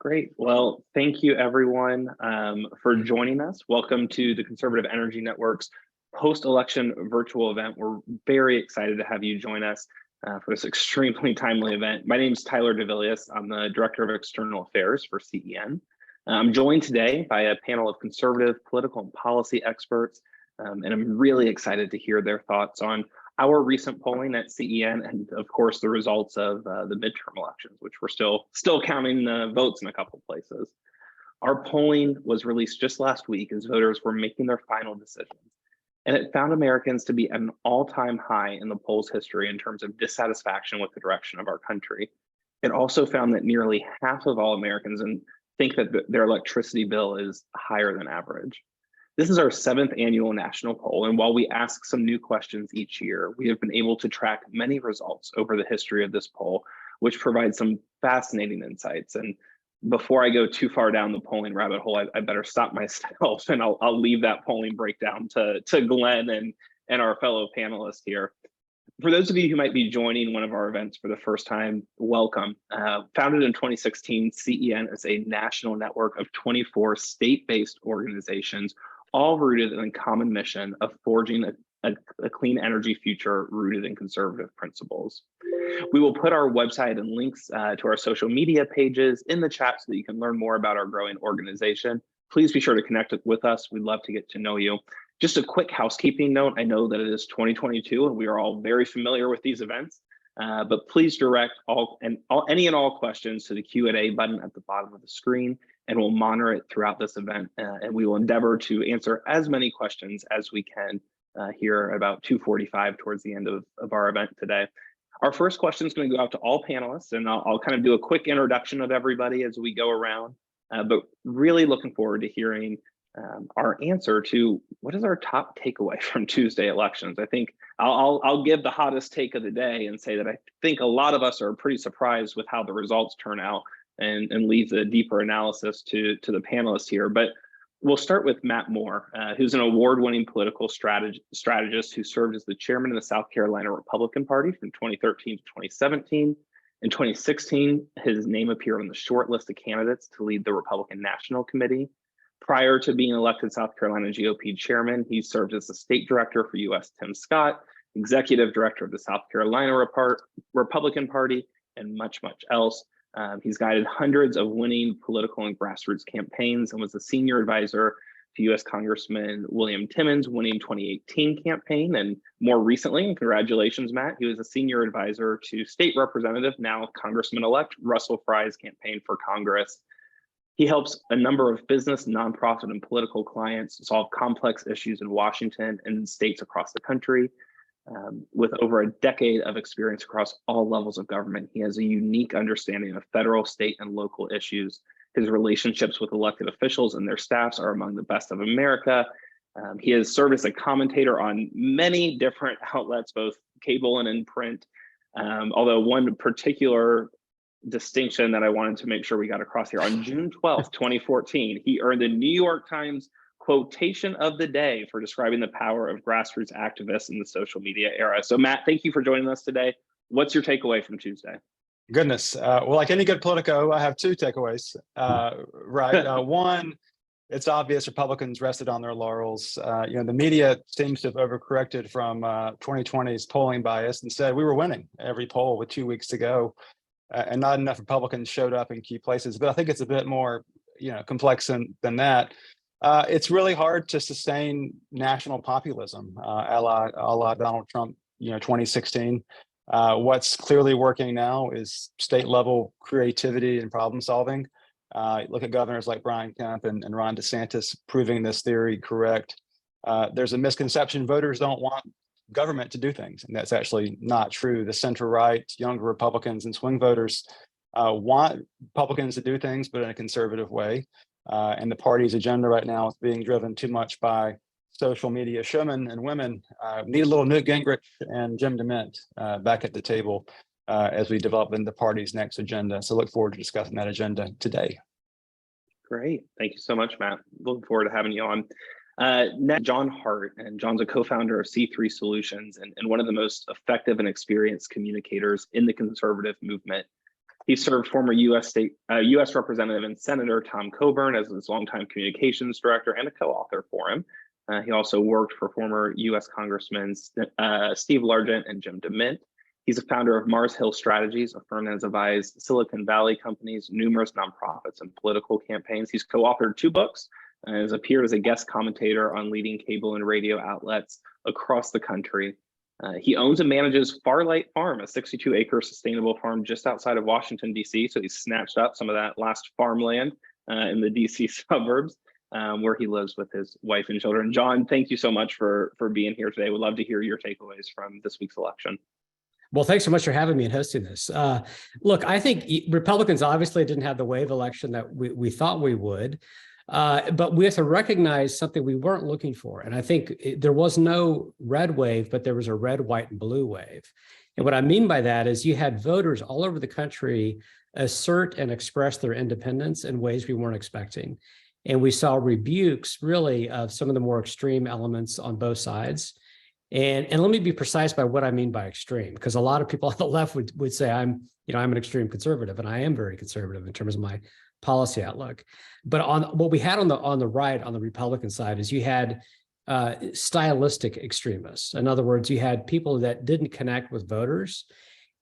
Great. Well, thank you everyone for joining us. Welcome to the Conservative Energy Network's post-election virtual event. We're very excited to have you join us for this extremely timely event. My name is Tyler Duvelius. I'm the Director of External Affairs for CEN. I'm joined today by a panel of conservative political and policy experts, and I'm really excited to hear their thoughts on our recent polling at CEN, and of course the results of the midterm elections, which we're still counting the votes in a couple places. Our polling was released just last week as voters were making their final decisions, and it found Americans to be at an all-time high in the poll's history in terms of dissatisfaction with the direction of our country. It also found that nearly half of all Americans think that their electricity bill is higher than average. This is our 7th annual national poll, and while we ask some new questions each year, we have been able to track many results over the history of this poll, which provides some fascinating insights. And before I go too far down the polling rabbit hole, I better stop myself, and I'll leave that polling breakdown to Glenn and our fellow panelists here. For those of you who might be joining one of our events for the first time, welcome. Founded in 2016, CEN is a national network of 24 state-based organizations, all rooted in a common mission of forging a clean energy future rooted in conservative principles. We will put our website and links to our social media pages in the chat so that you can learn more about our growing organization. Please be sure to connect with us. We'd love to get to know you. Just a quick housekeeping note. I know that it is 2022 and we are all very familiar with these events, but please direct any and all questions to the Q&A button at the bottom of the screen, and we'll monitor it throughout this event. And we will endeavor to answer as many questions as we can here about 2:45 towards the end of our event today. Our first question is going to go out to all panelists, and I'll kind of do a quick introduction of everybody as we go around, but really looking forward to hearing our answer to what is our top takeaway from Tuesday elections. I think I'll give the hottest take of the day and say that I think a lot of us are pretty surprised with how the results turn out, and leave the deeper analysis to the panelists here. But we'll start with Matt Moore, who's an award-winning political strategist who served as the chairman of the South Carolina Republican Party from 2013 to 2017. In 2016, his name appeared on the short list of candidates to lead the Republican National Committee. Prior to being elected South Carolina GOP chairman, he served as the state director for U.S. Tim Scott, executive director of the South Carolina Republican Party, and much, much else. He's guided hundreds of winning political and grassroots campaigns and was a senior advisor to U.S. Congressman William Timmons' winning 2018 campaign. And more recently, and congratulations, Matt, he was a senior advisor to State Representative, now Congressman-elect Russell Fry's campaign for Congress. He helps a number of business, nonprofit, and political clients solve complex issues in Washington and states across the country. With over a decade of experience across all levels of government, he has a unique understanding of federal, state, and local issues. His relationships with elected officials and their staffs are among the best of America. He has served as a commentator on many different outlets, both cable and in print. Although one particular distinction that I wanted to make sure we got across here, on June 12th, 2014, he earned the New York Times quotation of the day for describing the power of grassroots activists in the social media era. So Matt, thank you for joining us today. What's your takeaway from Tuesday? Goodness. Well, like any good Politico, I have two takeaways. One, it's obvious Republicans rested on their laurels. The media seems to have overcorrected from 2020's polling bias and said we were winning every poll with 2 weeks to go, and not enough Republicans showed up in key places. But I think it's a bit more, complex than that. It's really hard to sustain national populism, a la Donald Trump, 2016. What's clearly working now is state level creativity and problem solving. Look at governors like Brian Kemp and Ron DeSantis proving this theory correct. There's a misconception voters don't want government to do things, and that's actually not true. The center-right, younger Republicans, and swing voters want Republicans to do things, but in a conservative way. And the party's agenda right now is being driven too much by social media showmen and women. Need a little Newt Gingrich and Jim DeMint back at the table as we develop the party's next agenda. So look forward to discussing that agenda today. Great. Thank you so much, Matt. Looking forward to having you on. Next, John Hart, and John's a co-founder of C3 Solutions and one of the most effective and experienced communicators in the conservative movement. He served former U.S. Representative and Senator Tom Coburn as his longtime communications director and a co-author for him. He also worked for former U.S. Congressmen Steve Largent and Jim DeMint. He's a founder of Mars Hill Strategies, a firm that has advised Silicon Valley companies, numerous nonprofits, and political campaigns. He's co-authored 2 books and has appeared as a guest commentator on leading cable and radio outlets across the country. He owns and manages Farlight Farm, a 62-acre sustainable farm just outside of Washington, D.C. So he's snatched up some of that last farmland in the D.C. suburbs where he lives with his wife and children. John, thank you so much for being here today. We'd love to hear your takeaways from this week's election. Well, thanks so much for having me and hosting this. Look, I think Republicans obviously didn't have the wave election that we thought we would. But we have to recognize something we weren't looking for. And I think there was no red wave, but there was a red, white, and blue wave. And what I mean by that is you had voters all over the country assert and express their independence in ways we weren't expecting. And we saw rebukes really of some of the more extreme elements on both sides. And let me be precise by what I mean by extreme, because a lot of people on the left would say I'm an extreme conservative, and I am very conservative in terms of my policy outlook. But on what we had on the right, on the Republican side, is you had stylistic extremists. In other words, you had people that didn't connect with voters,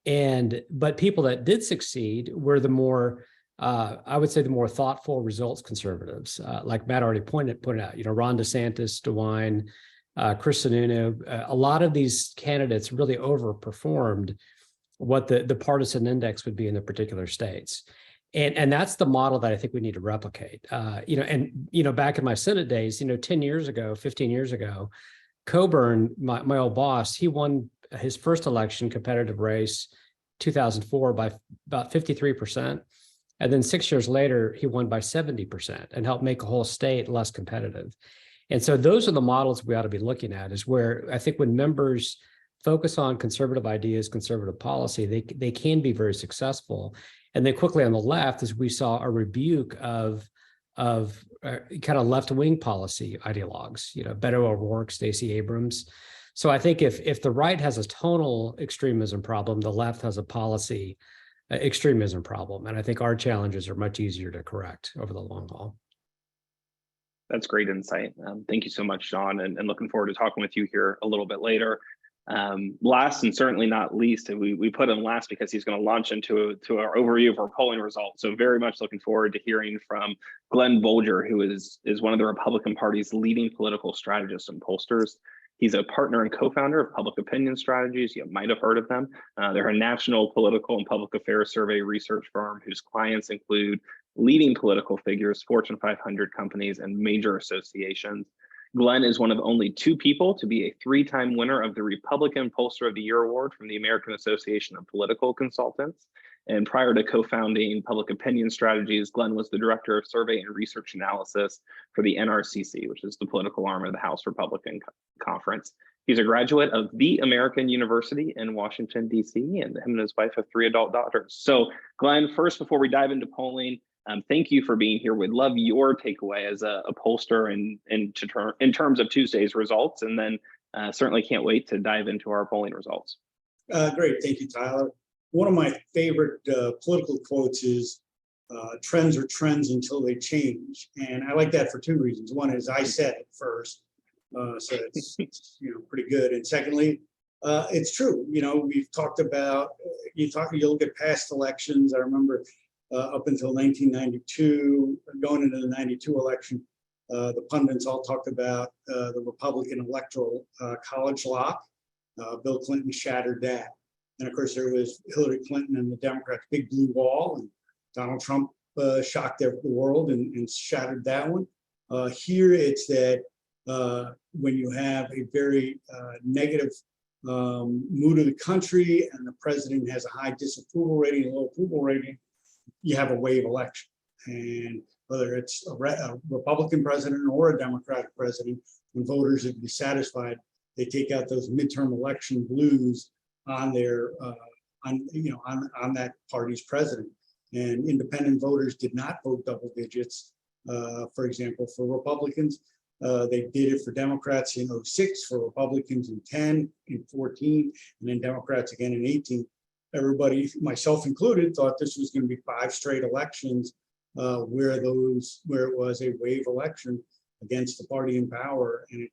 but people that did succeed were the more, I would say, the more thoughtful results conservatives, like Matt already pointed out. Ron DeSantis, DeWine, Chris Sununu, a lot of these candidates really overperformed what the partisan index would be in the particular states. And that's the model that I think we need to replicate. Back in my Senate days, 10 years ago, 15 years ago, Coburn, my old boss, he won his first election competitive race, 2004, by about 53%. And then 6 years later, he won by 70% and helped make a whole state less competitive. And so those are the models we ought to be looking at, is where I think when members focus on conservative ideas, conservative policy, they can be very successful. And then quickly on the left, as we saw a rebuke of kind of left-wing policy ideologues, Beto O'Rourke, Stacey Abrams. So I think if the right has a tonal extremism problem, the left has a policy extremism problem. And I think our challenges are much easier to correct over the long haul. That's great insight. Thank you so much, John, and looking forward to talking with you here a little bit later. Last and certainly not least, we put him last because he's going to launch into our overview of our polling results. So very much looking forward to hearing from Glen Bolger, who is one of the Republican Party's leading political strategists and pollsters. He's a partner and co-founder of Public Opinion Strategies. You might have heard of them. They're a national political and public affairs survey research firm whose clients include leading political figures, Fortune 500 companies, and major associations. Glen is one of only 2 people to be a 3-time winner of the Republican Pollster of the Year Award from the American Association of Political Consultants. And prior to co-founding Public Opinion Strategies, Glen was the director of survey and research analysis for the NRCC, which is the political arm of the House Republican Conference. He's a graduate of the American University in Washington, D.C., and him and his wife have 3 adult daughters. So Glen, first, before we dive into polling, thank you for being here. We'd love your takeaway as a pollster in terms of Tuesday's results, and then certainly can't wait to dive into our polling results. Great, thank you, Tyler. One of my favorite political quotes is, trends are trends until they change. And I like that for 2 reasons. One is I said it first, so it's pretty good. And secondly, it's true. We've talked about, you look at past elections. I remember up until 1992, going into the 92 election, the pundits all talked about the Republican electoral college lock. Bill Clinton shattered that. And of course, there was Hillary Clinton and the Democrats' big blue wall, and Donald Trump shocked the world and shattered that one. Here it's that when you have a very negative mood of the country and the president has a high disapproval rating, a low approval rating, you have a wave election. And whether it's a Republican president or a Democratic president, when voters are dissatisfied, they take out those midterm election blues on their on that party's president. And independent voters did not vote double digits. For example, for Republicans, they did it for Democrats in 06, for Republicans in 10, in 14, and then Democrats again in 18. everybody, myself included, thought this was going to be 5 straight elections where it was a wave election against the party in power, and it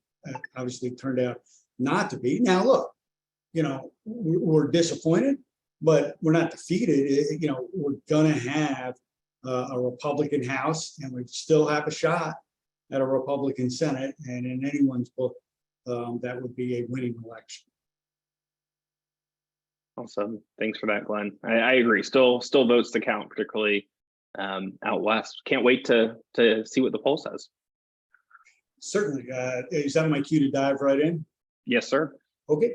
obviously turned out not to be. Now, look, we're disappointed, but we're not defeated. We're going to have a Republican House, and we still have a shot at a Republican Senate, and in anyone's book, that would be a winning election. Awesome. Thanks for that, Glenn. I agree. Still votes to count, particularly out west. Can't wait to see what the poll says. Certainly. Is that my cue to dive right in? Yes, sir. Okay.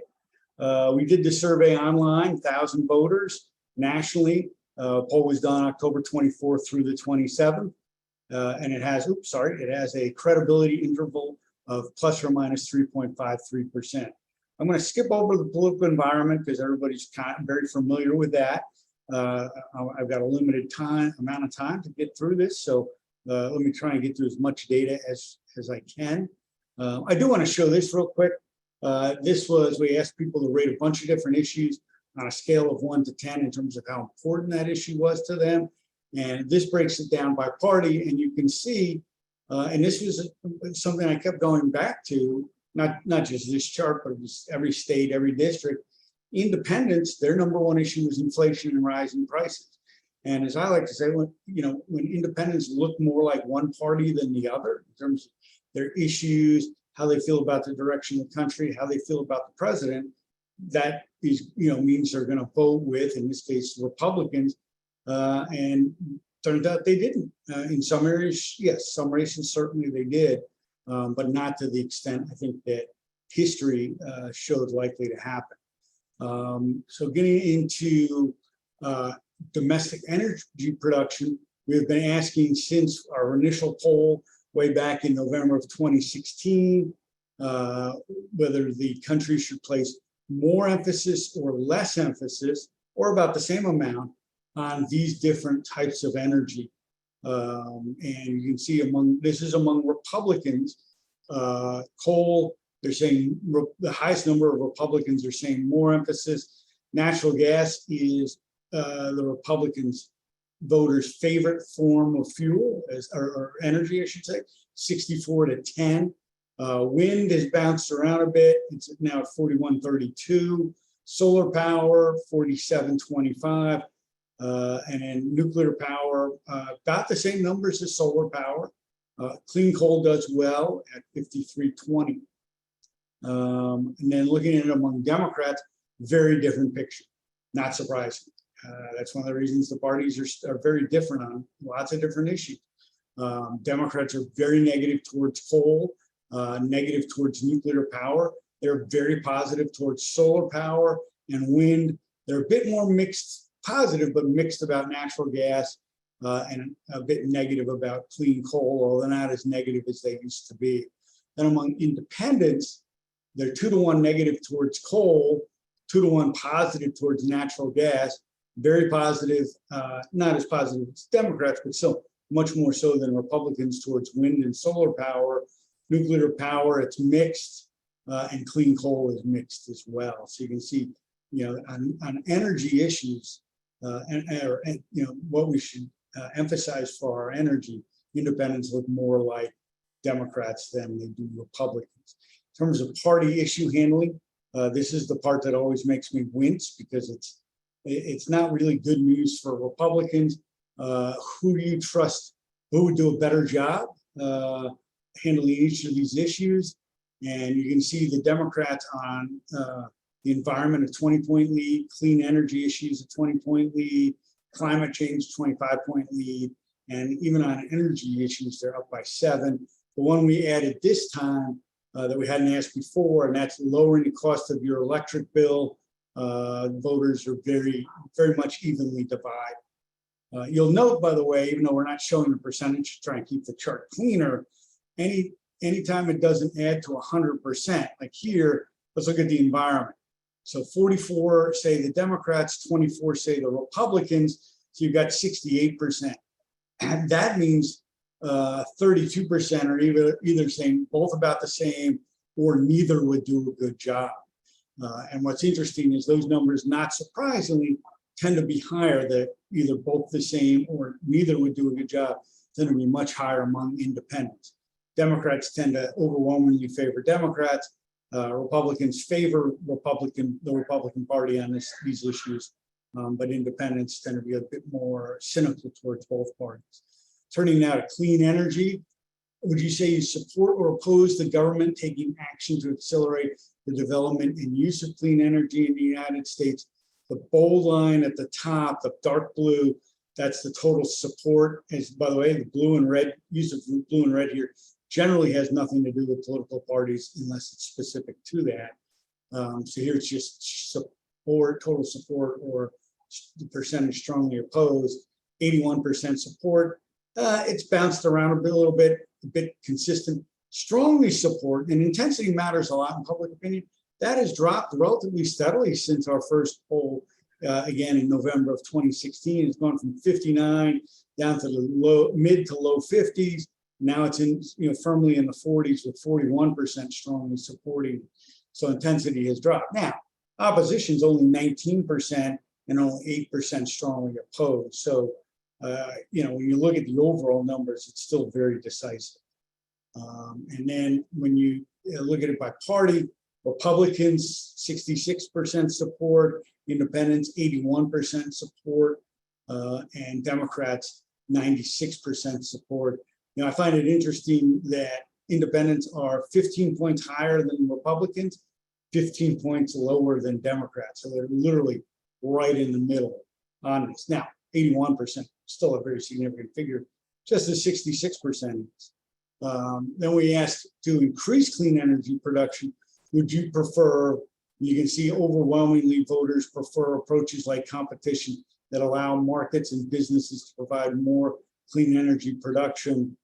We did the survey online, 1,000 voters nationally. Poll was done October 24th through the 27th. And it has a credibility interval of plus or minus 3.53%. I'm going to skip over the political environment because everybody's very familiar with that. I've got a limited amount of time to get through this, so let me try and get through as much data as I can. I do want to show this real quick. We asked people to rate a bunch of different issues on a scale of 1 to 10 in terms of how important that issue was to them. And this breaks it down by party, and you can see, and this was something I kept going back to, not just this chart, but just every state, every district. Independents, their number one issue was inflation and rising prices. And as I like to say, when independents look more like one party than the other in terms of their issues, how they feel about the direction of the country, how they feel about the president, that is, means they're going to vote with, in this case, Republicans. And turned out they didn't. In some areas, yes, some races certainly they did, but not to the extent I think that history showed likely to happen. So getting into domestic energy production, we've been asking since our initial poll way back in November of 2016, whether the country should place more emphasis or less emphasis, or about the same amount, on these different types of energy. And you can see this is among Republicans. Coal, they're saying the highest number of Republicans are saying more emphasis. Natural gas is the Republicans' voters' favorite form of fuel, or energy, I should say, 64 to 10. Wind has bounced around a bit. It's now at 41-32. Solar power, 47-25. And then nuclear power, about the same numbers as solar power. Clean coal does well at 53-20. And then looking at it among Democrats, very different picture. Not surprising. That's one of the reasons the parties are very different on lots of different issues. Democrats are very negative towards coal, negative towards nuclear power. They're very positive towards solar power and wind. They're a bit more mixed, positive, but mixed about natural gas, and a bit negative about clean coal, although not as negative as they used to be. Then among independents, they're 2-to-1 negative towards coal, 2-to-1 positive towards natural gas, very positive, not as positive as Democrats, but still much more so than Republicans towards wind and solar power. Nuclear power, it's mixed, and clean coal is mixed as well. So you can see, on energy issues, what we should emphasize for our energy, independents look more like Democrats than they do Republicans. In terms of party issue handling, this is the part that always makes me wince because it's not really good news for Republicans. Who do you trust? Who would do a better job handling each of these issues? And you can see the Democrats on the environment, a 20-point lead, clean energy issues, a 20-point lead, climate change, 25-point lead, and even on energy issues, they're up by 7. The one we added this time that we hadn't asked before, and that's lowering the cost of your electric bill. Voters are very, very much evenly divided. You'll note, by the way, even though we're not showing the percentage to try and keep the chart cleaner, anytime it doesn't add to 100%, like here, let's look at the environment. So 44 say the Democrats, 24 say the Republicans, so you've got 68%. And that means 32% are either saying both about the same or neither would do a good job. And what's interesting is those numbers, not surprisingly, tend to be higher, that either both the same or neither would do a good job, tend to be much higher among independents. Democrats tend to overwhelmingly favor Democrats. Republicans favor the Republican Party on these issues, but independents tend to be a bit more cynical towards both parties. Turning now to clean energy, would you say you support or oppose the government taking action to accelerate the development and use of clean energy in the United States? The bold line at the top, the dark blue, that's the total support. As by the way, the blue and red, use of blue and red here generally has nothing to do with political parties unless it's specific to that. So here it's just support, total support, or the percentage strongly opposed. 81% support. It's bounced around a little bit, a bit consistent. Strongly support, and intensity matters a lot in public opinion. That has dropped relatively steadily since our first poll, again in November of 2016. It's gone from 59 down to the mid to low 50s. Now it's in, firmly in the 40s with 41% strongly supporting. So intensity has dropped. Now, opposition's only 19% and only 8% strongly opposed. So, when you look at the overall numbers, it's still very decisive. And then when you look at it by party, Republicans, 66% support, independents, 81% support, and Democrats, 96% support. I find it interesting that independents are 15 points higher than Republicans, 15 points lower than Democrats. So they're literally right in the middle on this. Now, 81%, still a very significant figure, just as 66% is. Then we asked to increase clean energy production. Would you prefer, you can see overwhelmingly voters prefer approaches like competition that allow markets and businesses to provide more clean energy production,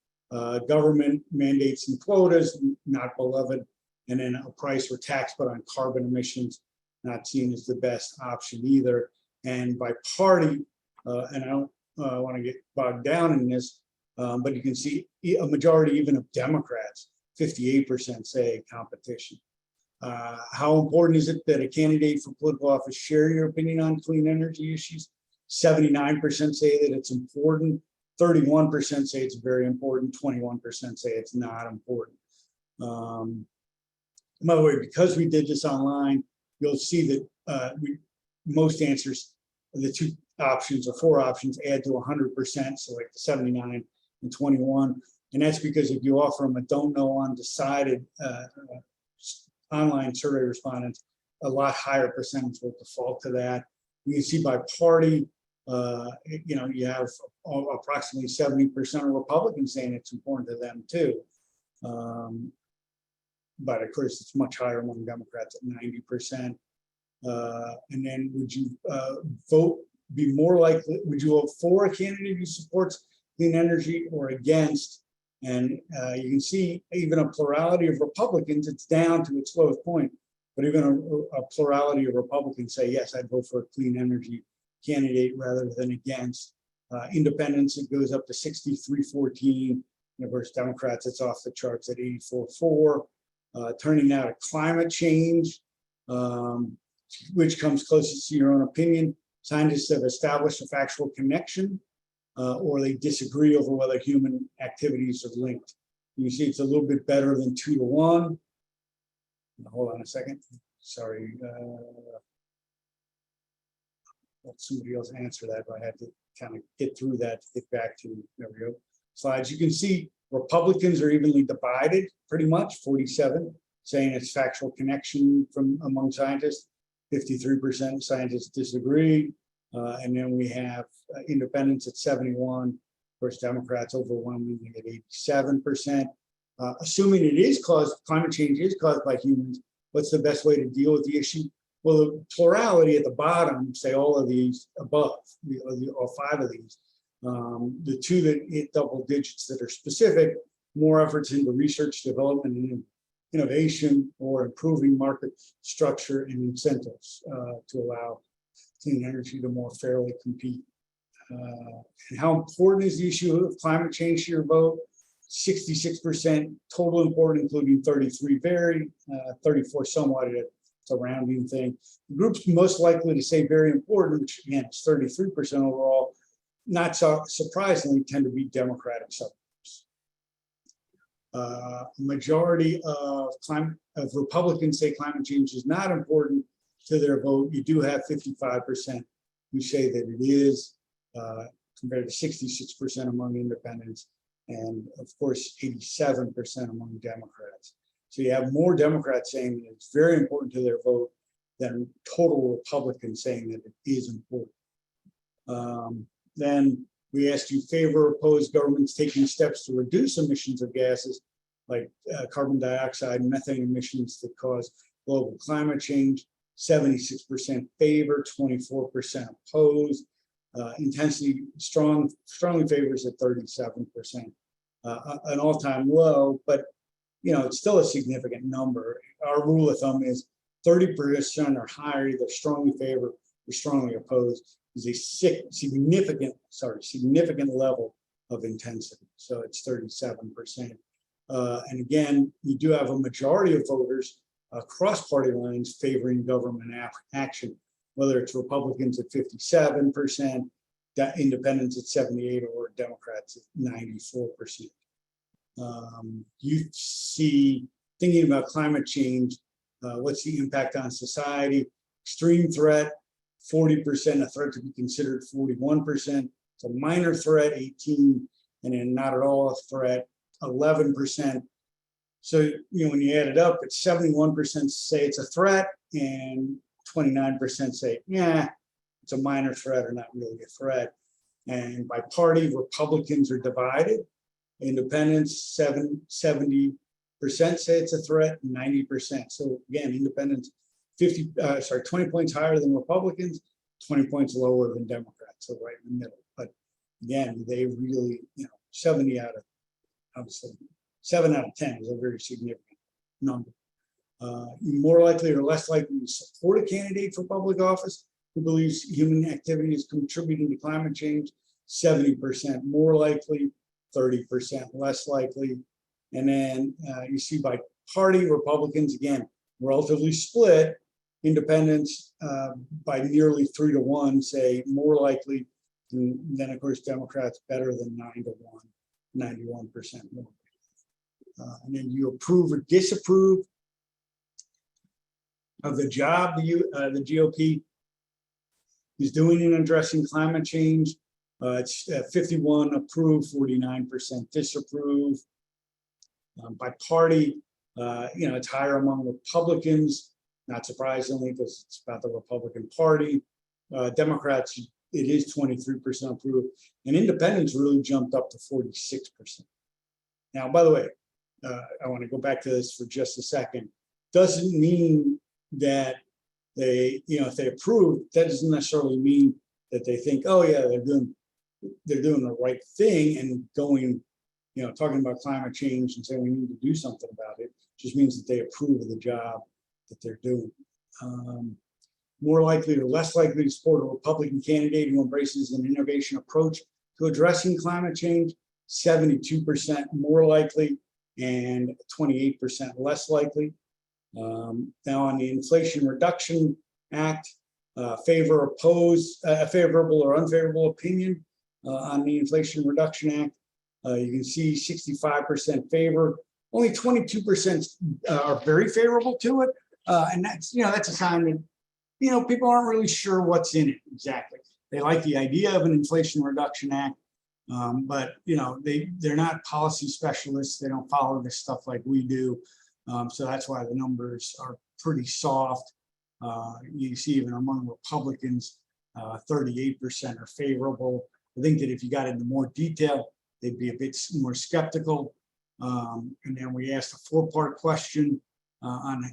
government mandates and quotas, not beloved, and then a price or tax but on carbon emissions, not seen as the best option either. And by party, and I don't want to get bogged down in this, but you can see a majority even of Democrats, 58% say competition. How important is it that a candidate for political office share your opinion on clean energy issues? 79% say that it's important, 31% say it's very important, 21% say it's not important. By the way, because we did this online, you'll see that most answers, the two options or four options, add to 100%, so like the 79 and 21. And that's because if you offer them a don't know undecided online survey respondents, a lot higher percentage will default to that. You can see by party, you have approximately 70% of Republicans saying it's important to them too. But of course, it's much higher among Democrats at 90%. And then would you be more likely, would you vote for a candidate who supports clean energy or against? And you can see even a plurality of Republicans, it's down to its lowest point, but even a plurality of Republicans say, yes, I'd vote for a clean energy candidate rather than against. Independents, it goes up to 63-14. And of course, Democrats, it's off the charts at 84-4. Turning now to climate change, which comes closest to your own opinion. Scientists have established a factual connection, or they disagree over whether human activities are linked. You see it's a little bit better than 2-1. Hold on a second. Sorry. Let somebody else answer that, but I had to kind of get through that to get back to, there we go, slides. You can see Republicans are evenly divided, pretty much, 47, saying it's factual connection from among scientists. 53% scientists disagree. And then we have independents at 71. Of course, Democrats overwhelmingly at 87%. Assuming it is caused, climate change is caused by humans, what's the best way to deal with the issue? Well, the plurality at the bottom say all of these above, all five of these. The two that hit double digits that are specific, more efforts into research, development, and innovation, or improving market structure and incentives to allow clean energy to more fairly compete. And how important is the issue of climate change to your vote? 66% total important, including 33 very, 34 somewhat at It's a rounding thing. The group's most likely to say very important, which again is 33% overall, not so surprisingly, tend to be Democratic suburbs. Majority of Republicans say climate change is not important to their vote. You do have 55% who say that it is, compared to 66% among independents, and of course 87% among Democrats. So you have more Democrats saying that it's very important to their vote than total Republicans saying that it is important. Then we asked you favor or oppose governments taking steps to reduce emissions of gases like carbon dioxide and methane emissions that cause global climate change. 76% favor, 24% oppose. Intensity strongly favors at 37%. An all-time low, but it's still a significant number. Our rule of thumb is 30% or higher, either strongly favor or strongly oppose, is a significant level of intensity. So it's 37%. And again, you do have a majority of voters across party lines favoring government action, whether it's Republicans at 57%, independents at 78%, or Democrats at 94%. You see, thinking about climate change, what's the impact on society? Extreme threat, 40%, a threat to be considered 41%. It's a minor threat, 18%, and then not at all a threat, 11%. So when you add it up, it's 71% say it's a threat, and 29% say, yeah, it's a minor threat or not really a threat. And by party, Republicans are divided. Independents, 70% say it's a threat, 90%. So again, independents 20 points higher than Republicans, 20 points lower than Democrats, so right in the middle. But again, they really, 7 out of 10 is a very significant number. More likely or less likely to support a candidate for public office who believes human activity is contributing to climate change, 70% more likely, 30% less likely. And then you see by party, Republicans, again, relatively split. Independents by nearly 3 to 1 say more likely, and then of course Democrats better than 9 to 1, 91% more. And then you approve or disapprove of the job the GOP is doing in addressing climate change. It's 51 approve, 49% disapprove. By party, it's higher among Republicans, not surprisingly, because it's about the Republican Party. Democrats, it is 23% approve, and independents really jumped up to 46%. Now, by the way, I want to go back to this for just a second. Doesn't mean that they, if they approve, that doesn't necessarily mean that they think, oh yeah, they're doing the right thing and going, talking about climate change and saying we need to do something about it. Just means that they approve of the job that they're doing. More likely or less likely to support a Republican candidate who embraces an innovation approach to addressing climate change, 72% more likely and 28% less likely. Now on the Inflation Reduction Act, favor, oppose, favorable or unfavorable opinion on the Inflation Reduction Act. You can see 65% favor, only 22% are very favorable to it. And that's, that's a sign that, people aren't really sure what's in it exactly. They like the idea of an Inflation Reduction Act, but, they're not policy specialists. They don't follow this stuff like we do. So that's why the numbers are pretty soft. You see even among Republicans, 38% are favorable. I think that if you got into more detail, they'd be a bit more skeptical. And then we asked a 4-part question on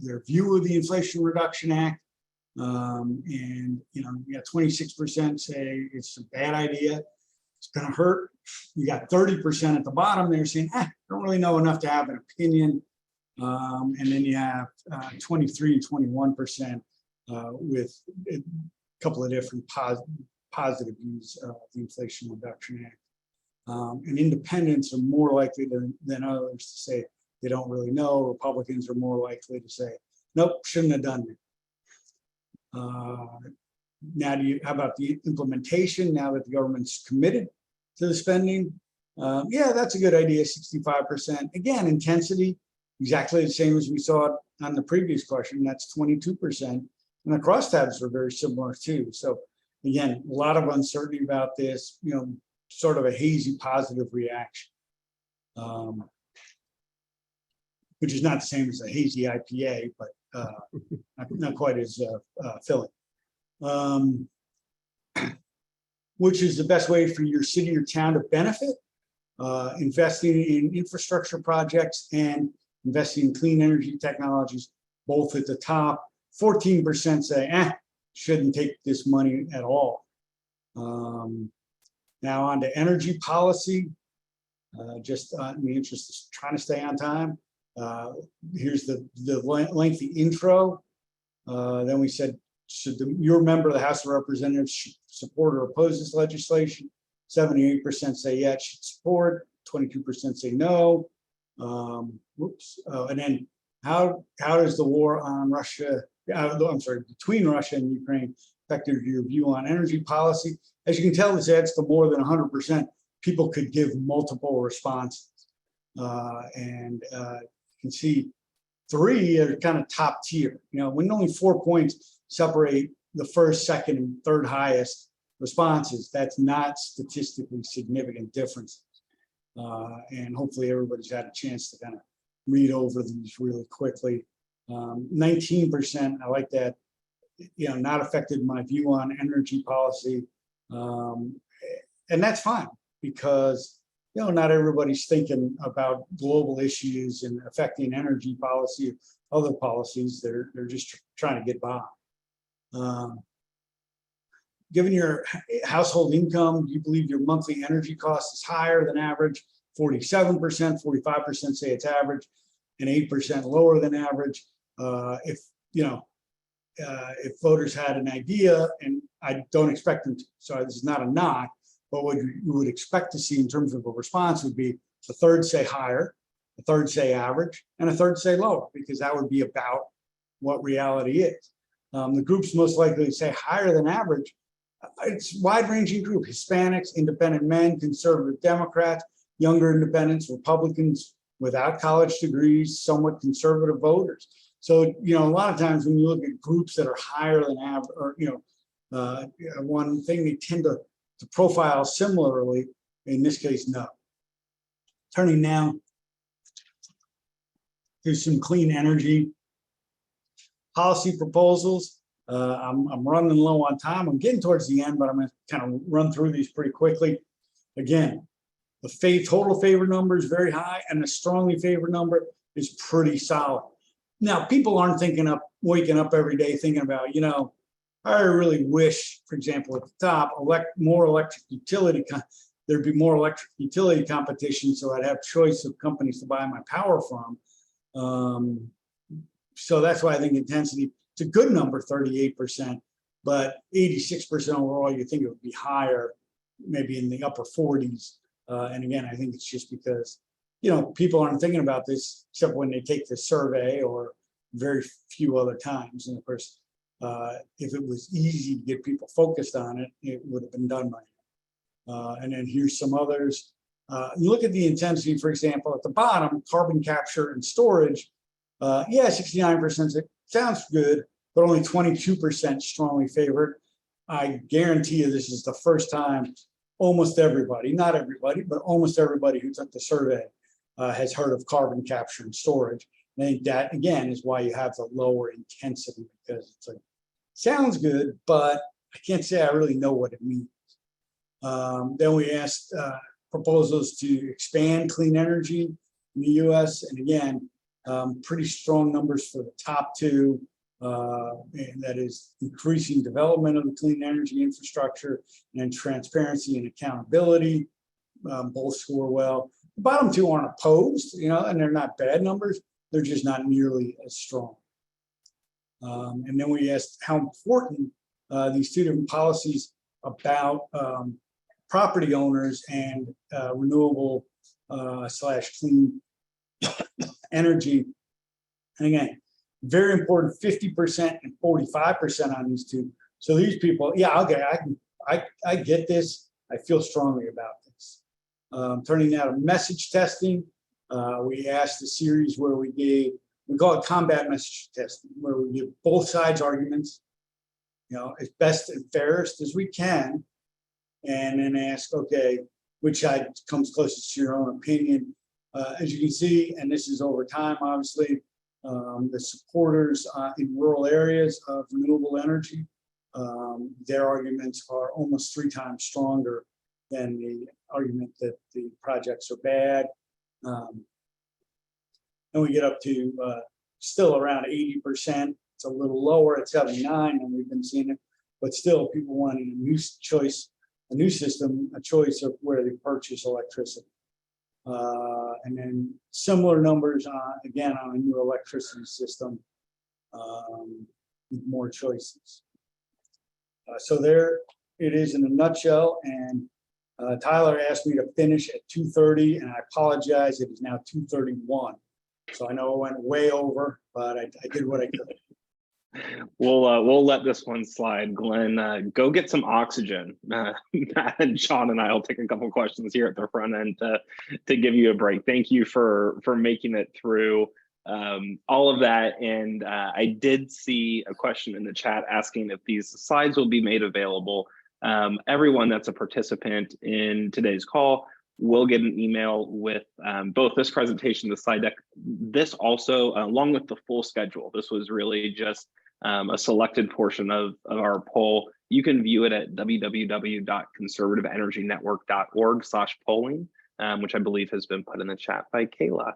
their view of the Inflation Reduction Act. And you got 26% say it's a bad idea. It's going to hurt. You got 30% at the bottom there saying, don't really know enough to have an opinion. And then you have 23 and 21% with a couple of different positive views of the Inflation Reduction Act. And independents are more likely than others to say they don't really know. Republicans are more likely to say Nope, shouldn't have done it. Now, how about the implementation? Now that the government's committed to the spending, yeah, that's a good idea. 65%. Again, intensity exactly the same as we saw on the previous question. That's 22%, and the crosstabs were very similar too. So again, a lot of uncertainty about this. Sort of a hazy positive reaction, which is not the same as a hazy IPA, but not quite as filling. Which is the best way for your city or town to benefit? Investing in infrastructure projects and investing in clean energy technologies, both at the top. 14% say, shouldn't take this money at all. Now on to energy policy. Just in the interest of trying to stay on time. Here's the lengthy intro. Then we said, should your member of the House of Representatives support or oppose this legislation? 78% say yeah, it should support. 22% say no. And then how does the war on Russia, between Russia and Ukraine affect your view on energy policy? As you can tell, this adds to more than 100%. People could give multiple responses. And you can see 3 are kind of top tier. When only 4 points separate the first, second, and third highest responses, that's not statistically significant differences. And hopefully everybody's had a chance to kind of read over these really quickly. 19%, I like that, not affected my view on energy policy. And that's fine, because not everybody's thinking about global issues and affecting energy policy, other policies. They're just trying to get by. Given your household income, do you believe your monthly energy cost is higher than average? 47%, 45% say it's average, and 8% lower than average. If voters had an idea, and I don't expect them to, so this is not a knock, but what you would expect to see in terms of a response would be a third say higher, a third say average, and a third say lower, because that would be about what reality is. The groups most likely to say higher than average, it's wide-ranging group: Hispanics, independent men, conservative Democrats, younger independents, Republicans without college degrees, somewhat conservative voters. So, a lot of times when you look at groups that are higher than average, or, one thing, they tend to profile similarly. In this case, no. Turning now to some clean energy policy proposals. I'm running low on time. I'm getting towards the end, but I'm going to kind of run through these pretty quickly. Again, the total favor number is very high, and the strongly favored number is pretty solid. Now, people aren't waking up every day thinking about, I really wish, for example, at the top, more electric utility. There'd be more electric utility competition, so I'd have choice of companies to buy my power from. So that's why I think intensity, it's a good number, 38%, but 86% overall, you think it would be higher, maybe in the upper 40s. And again, I think it's just because, people aren't thinking about this except when they take the survey, or very few other times. And of course, if it was easy to get people focused on it, it would have been done by now. And then here's some others. You look at the intensity, for example, at the bottom, carbon capture and storage. Yeah, 69% sounds good, but only 22% strongly favored. I guarantee you this is the first time almost everybody, not everybody, but almost everybody who took the survey has heard of carbon capture and storage. And I think that, again, is why you have the lower intensity, because it's like, sounds good, but I can't say I really know what it means. Then we asked proposals to expand clean energy in the US. And again, pretty strong numbers for the top 2, and that is increasing development of the clean energy infrastructure and transparency and accountability. Both score well. The bottom 2 aren't opposed, and they're not bad numbers. They're just not nearly as strong. And then we asked how important these 2 different policies about property owners and renewable / clean energy. And again, Very important, 50% and 45% on these two. So these people, yeah, okay, I get this. I feel strongly about this. Turning now to message testing. We asked a series where we call it combat message testing, where we give both sides arguments, as best and fairest as we can, and then ask, okay, which side comes closest to your own opinion? As you can see, and this is over time, obviously, the supporters in rural areas of renewable energy, their arguments are almost 3 times stronger than the argument that the projects are bad. And we get up to still around 80%. It's a little lower at 79, and we've been seeing it, but still people wanting a new choice, a new system, a choice of where they purchase electricity. And then similar numbers again on a new electricity system with more choices. So there it is in a nutshell. And Tyler asked me to finish at 2:30, and I apologize. It is now 2:31. So I know I went way over, but I did what I could. We'll let this one slide. Glenn, go get some oxygen. Matt and Sean and I will take a couple of questions here at the front end to give you a break. Thank you for making it through all of that. And I did see a question in the chat asking if these slides will be made available. Everyone that's a participant in today's call will get an email with both this presentation, the slide deck, this also, along with the full schedule. This was really just a selected portion of our poll. You can view it at www.conservativeenergynetwork.org/polling, which I believe has been put in the chat by Kayla.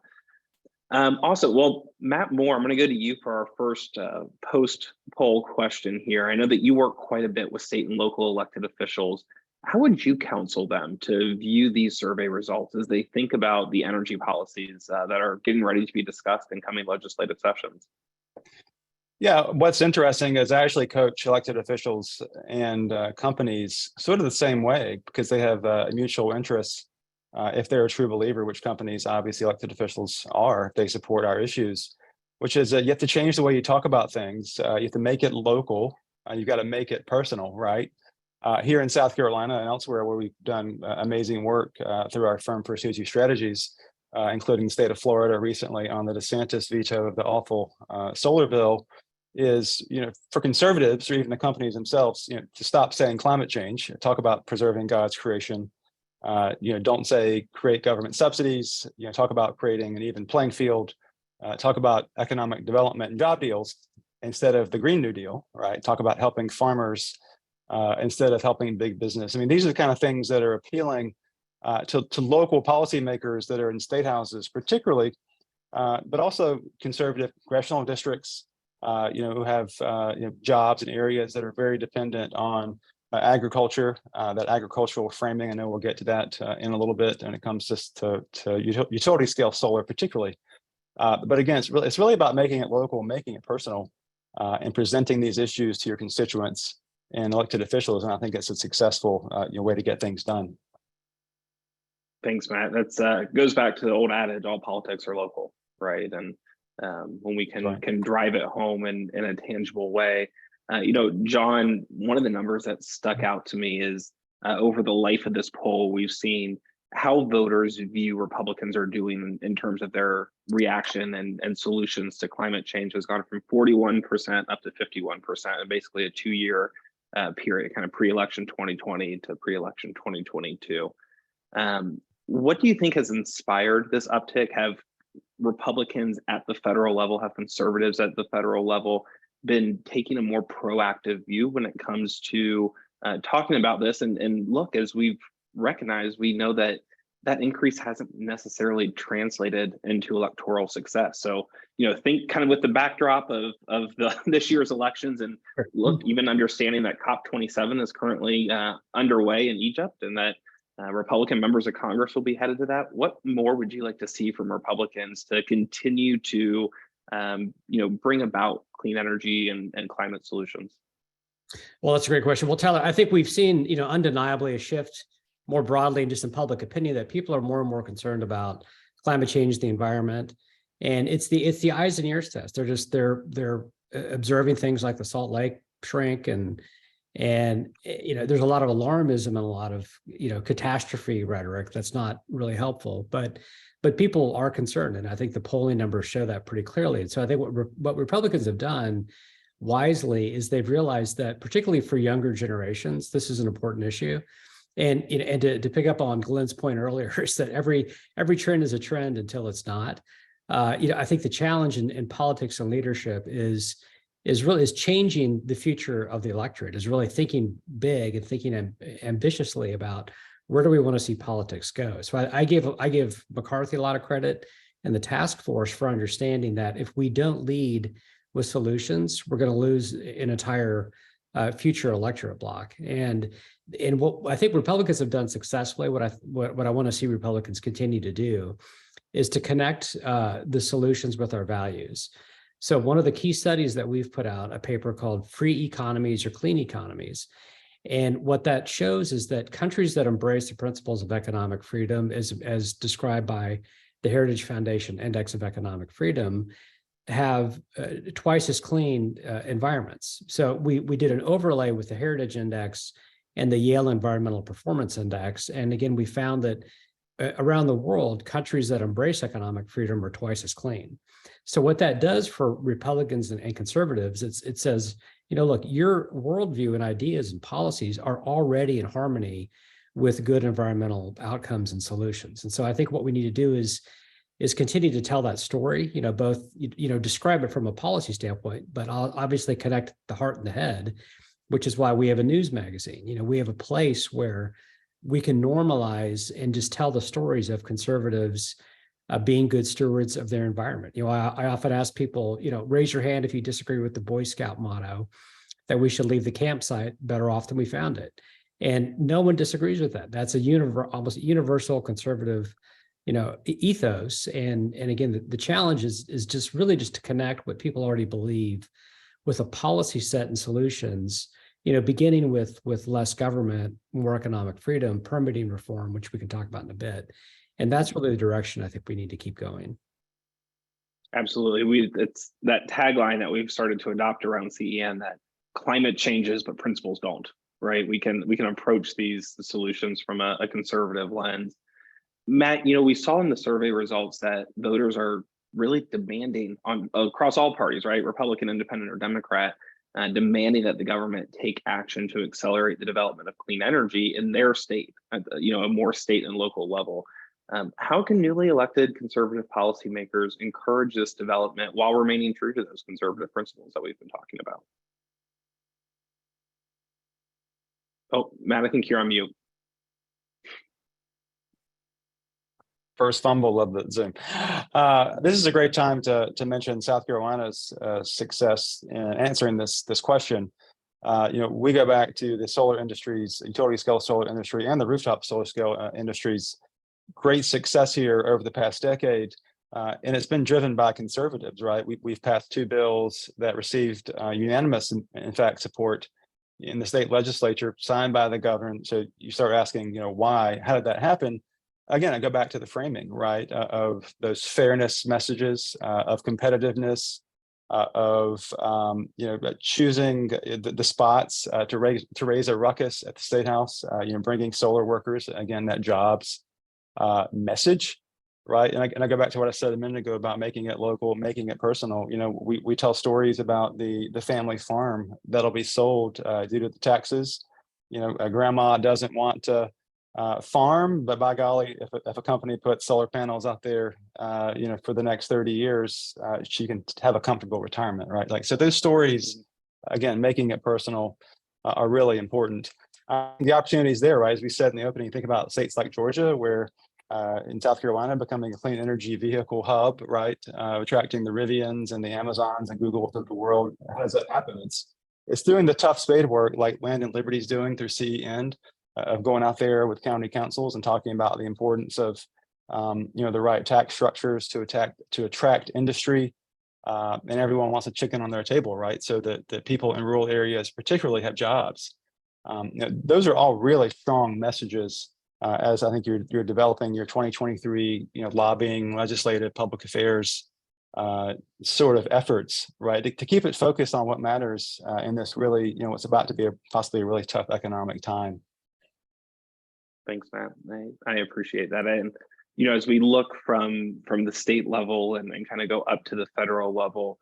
Also, well, Matt Moore, I'm going to go to you for our first post-poll question here. I know that you work quite a bit with state and local elected officials. How would you counsel them to view these survey results as they think about the energy policies that are getting ready to be discussed in coming legislative sessions? Yeah, what's interesting is I actually coach elected officials and companies sort of the same way, because they have mutual interests. If they're a true believer, which companies, obviously elected officials are, they support our issues, which is you have to change the way you talk about things. You have to make it local. You've got to make it personal, right? Here in South Carolina and elsewhere where we've done amazing work through our firm for CO2 strategies, including the state of Florida recently on the DeSantis veto of the awful solar bill, is, for conservatives or even the companies themselves, to stop saying climate change, talk about preserving God's creation. Don't say create government subsidies, talk about creating an even playing field, talk about economic development and job deals instead of the Green New Deal, right? Talk about helping farmers instead of helping big business. I mean, these are the kind of things that are appealing to local policymakers that are in state houses, particularly, but also conservative congressional districts, who have jobs in areas that are very dependent on agriculture, that agricultural framing. I know we'll get to that in a little bit when it comes to utility scale solar, particularly. But again, it's really about making it local, making it personal, and presenting these issues to your constituents and elected officials. And I think it's a successful way to get things done. Thanks, Matt. That's goes back to the old adage, all politics are local, right? And when we can drive it home in a tangible way. John, one of the numbers that stuck out to me is over the life of this poll, we've seen how voters view Republicans are doing in terms of their reaction and solutions to climate change has gone from 41% up to 51% in basically a 2-year period, kind of pre-election 2020 to pre-election 2022. What do you think has inspired this uptick? Have Republicans at the federal level, have conservatives at the federal level been taking a more proactive view when it comes to talking about this? And look, as we've recognized, we know that increase hasn't necessarily translated into electoral success. So, think kind of with the backdrop of this year's elections, and look, even understanding that COP27 is currently underway in Egypt, and that Republican members of Congress will be headed to that. What more would you like to see from Republicans to continue to bring about clean energy and climate solutions? Well, that's a great question. Well, Tyler, I think we've seen, undeniably a shift more broadly and just in public opinion that people are more and more concerned about climate change, the environment. And it's the eyes and ears test. They're observing things like the Salt Lake shrink, and there's a lot of alarmism and a lot of catastrophe rhetoric that's not really helpful. But people are concerned, and I think the polling numbers show that pretty clearly. And so I think what Republicans have done wisely is they've realized that, particularly for younger generations, this is an important issue. And to pick up on Glen's point earlier, is that every trend is a trend until it's not. I think the challenge in politics and leadership is changing the future of the electorate, is really thinking big and thinking ambitiously about where do we want to see politics go. So I give McCarthy a lot of credit and the task force for understanding that if we don't lead with solutions, we're going to lose an entire future electorate block. And what I think Republicans have done successfully, what I want to see Republicans continue to do, is to connect the solutions with our values. So one of the key studies that we've put out, a paper called Free Economies or Clean Economies. And what that shows is that countries that embrace the principles of economic freedom, as described by the Heritage Foundation Index of Economic Freedom, have twice as clean environments. So we did an overlay with the Heritage Index and the Yale Environmental Performance Index. And again, we found that around the world, countries that embrace economic freedom are twice as clean. So what that does for Republicans and conservatives, it says, look, your worldview and ideas and policies are already in harmony with good environmental outcomes and solutions. And so I think what we need to do is continue to tell that story, both, describe it from a policy standpoint, but obviously connect the heart and the head, which is why we have a news magazine. We have a place where we can normalize and just tell the stories of conservatives being good stewards of their environment. I often ask people, raise your hand if you disagree with the Boy Scout motto that we should leave the campsite better off than we found it. And no one disagrees with that. That's almost universal conservative ethos. And again, the challenge is just really just to connect what people already believe with a policy set and solutions, beginning with less government, more economic freedom, permitting reform, which we can talk about in a bit. And that's really the direction I think we need to keep going. Absolutely. It's that tagline that we've started to adopt around CEN, that climate changes, but principles don't, right? We can approach these solutions from a conservative lens. Matt, we saw in the survey results that voters are really demanding across all parties, right? Republican, Independent, or Democrat, demanding that the government take action to accelerate the development of clean energy in their state, at a more state and local level. How can newly elected conservative policymakers encourage this development while remaining true to those conservative principles that we've been talking about? Oh, Matt, I think you're on mute. First fumble of the Zoom. This is a great time to mention South Carolina's success in answering this question. We go back to the solar industries, utility scale solar industry, and the rooftop solar scale industries. Great success here over the past decade, and it's been driven by conservatives, right? We've passed 2 bills that received unanimous, in fact, support in the state legislature, signed by the governor. So you start asking, why? How did that happen? Again, I go back to the framing, right, of those fairness messages, of competitiveness, of choosing the spots to raise a ruckus at the State House, bringing solar workers, again, that jobs message, right? And I go back to what I said a minute ago about making it local, making it personal. We tell stories about the family farm that'll be sold due to the taxes. A grandma doesn't want to farm, but by golly, if a company puts solar panels out there, for the next 30 years, she can have a comfortable retirement, right? So those stories, again, making it personal, are really important. The opportunities there, right? As we said in the opening, think about states like Georgia, where in South Carolina, becoming a clean energy vehicle hub, right? Attracting the Rivians and the Amazons and Googles of the world. How does that happen? It's doing the tough spade work like Land and Liberty's doing through CEN, of going out there with county councils and talking about the importance of the right tax structures to attract industry, and everyone wants a chicken on their table, right? So that people in rural areas particularly have jobs. Those are all really strong messages as I think you're developing your 2023 lobbying, legislative, public affairs sort of efforts, right, to keep it focused on what matters in this really, what's about to be possibly a really tough economic time. Thanks, Matt. I appreciate that. And as we look from the state level and kind of go up to the federal level,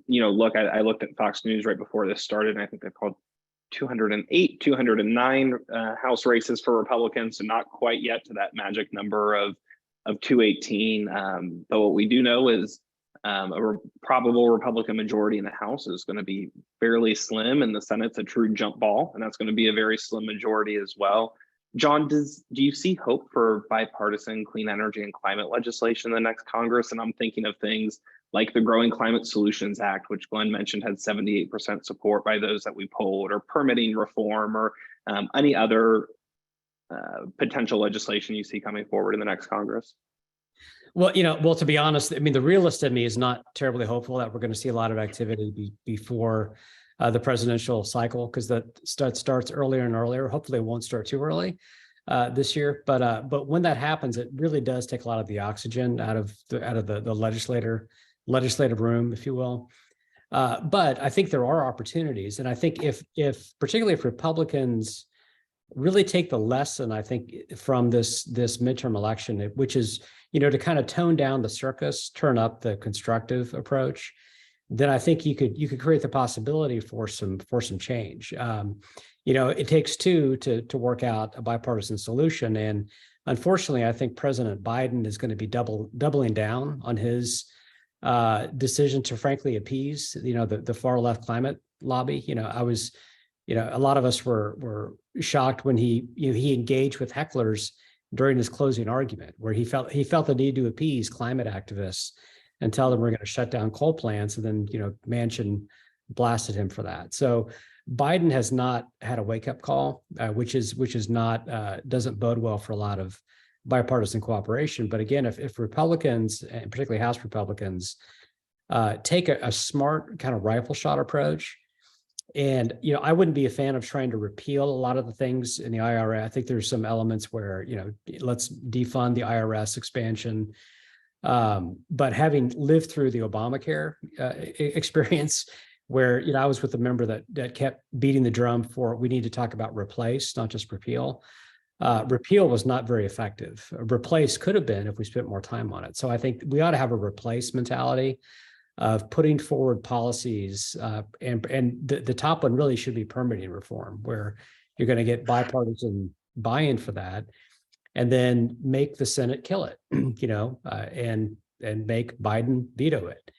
look, I looked at Fox News right before this started, and I think they've called 208, 209 House races for Republicans, so not quite yet to that magic number of 218. But what we do know is probable Republican majority in the House is going to be fairly slim, and the Senate's a true jump ball, and that's going to be a very slim majority as well. John, do you see hope for bipartisan clean energy and climate legislation in the next Congress? And I'm thinking of things like the Growing Climate Solutions Act, which Glenn mentioned had 78% support by those that we polled, or permitting reform, or any other potential legislation you see coming forward in the next Congress. Well, to be honest, I mean, the realist in me is not terribly hopeful that we're going to see a lot of activity before the presidential cycle, because that starts earlier and earlier. Hopefully it won't start too early this year, but when that happens, it really does take a lot of the oxygen out of the legislative room, if you will. But I think there are opportunities, and I think if particularly if Republicans really take the lesson, I think, from this midterm election, which is to kind of tone down the circus, turn up the constructive approach, then I think you could create the possibility for some change. It takes two to work out a bipartisan solution, and unfortunately, I think President Biden is going to be doubling down on his decision to frankly appease the far left climate lobby. A lot of us were shocked when he engaged with hecklers during his closing argument, where he felt the need to appease climate activists and tell them we're going to shut down coal plants, and then Manchin blasted him for that. So Biden has not had a wake-up call, which is not doesn't bode well for a lot of bipartisan cooperation. But again, if Republicans, and particularly House Republicans, take a smart kind of rifle shot approach, and I wouldn't be a fan of trying to repeal a lot of the things in the IRA. I think there's some elements where let's defund the IRS expansion. But having lived through the Obamacare experience, where I was with a member that kept beating the drum for we need to talk about replace, not just repeal. Repeal was not very effective. Replace could have been if we spent more time on it. So I think we ought to have a replace mentality of putting forward policies, and the top one really should be permitting reform, where you're going to get bipartisan buy-in for that, and then make the Senate kill it, and make Biden veto it.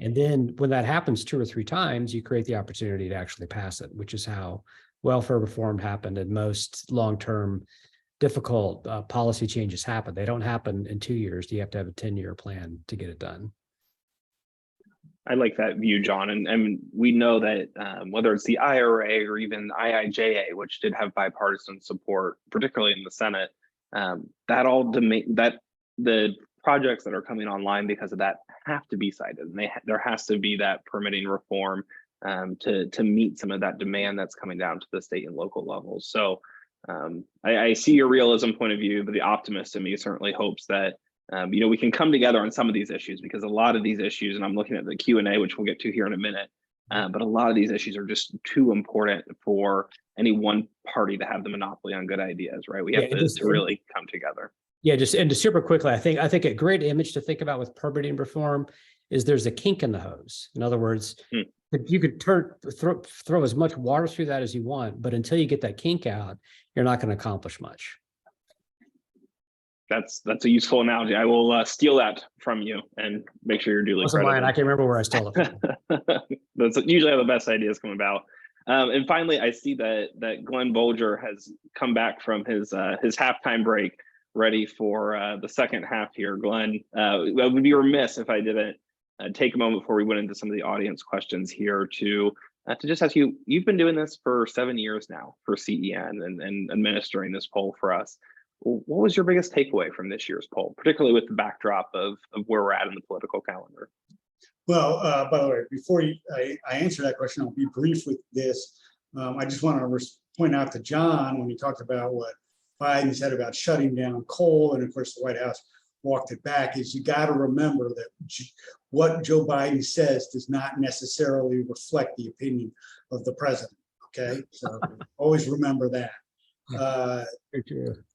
And then when that happens 2 or 3 times, you create the opportunity to actually pass it, which is how welfare reform happened, and most long-term difficult policy changes happen. They don't happen in 2 years. You have to have a 10-year plan to get it done. I like that view, John. And we know that whether it's the IRA or even IIJA, which did have bipartisan support, particularly in the Senate, that the projects that are coming online because of that have to be cited, and there has to be that permitting reform to meet some of that demand that's coming down to the state and local levels. So I see your realism point of view, but the optimist in me certainly hopes that we can come together on some of these issues, because a lot of these issues, and I'm looking at the Q&A, which we'll get to here in a minute, but a lot of these issues are just too important for any one party to have the monopoly on good ideas, right? We have to really come together. Yeah, just super quickly, I think a great image to think about with permitting reform is there's a kink in the hose. In other words, you could throw as much water through that as you want, but until you get that kink out, you're not going to accomplish much. That's a useful analogy. I will steal that from you and make sure you're duly credited. Mine. I can remember where I stole it from. That's usually how the best ideas come about. And finally, I see that Glen Bolger has come back from his halftime break, ready for the second half here. Glenn, I would be remiss if I didn't take a moment before we went into some of the audience questions here to just ask you. You've been doing this for 7 years now for CEN and administering this poll for us. What was your biggest takeaway from this year's poll, particularly with the backdrop of where we're at in the political calendar? Well, by the way, before I answer that question, I'll be brief with this. I just want to point out to John, when he talked about what Biden said about shutting down coal, and of course the White House walked it back, is you got to remember that what Joe Biden says does not necessarily reflect the opinion of the president. Okay, so always remember that.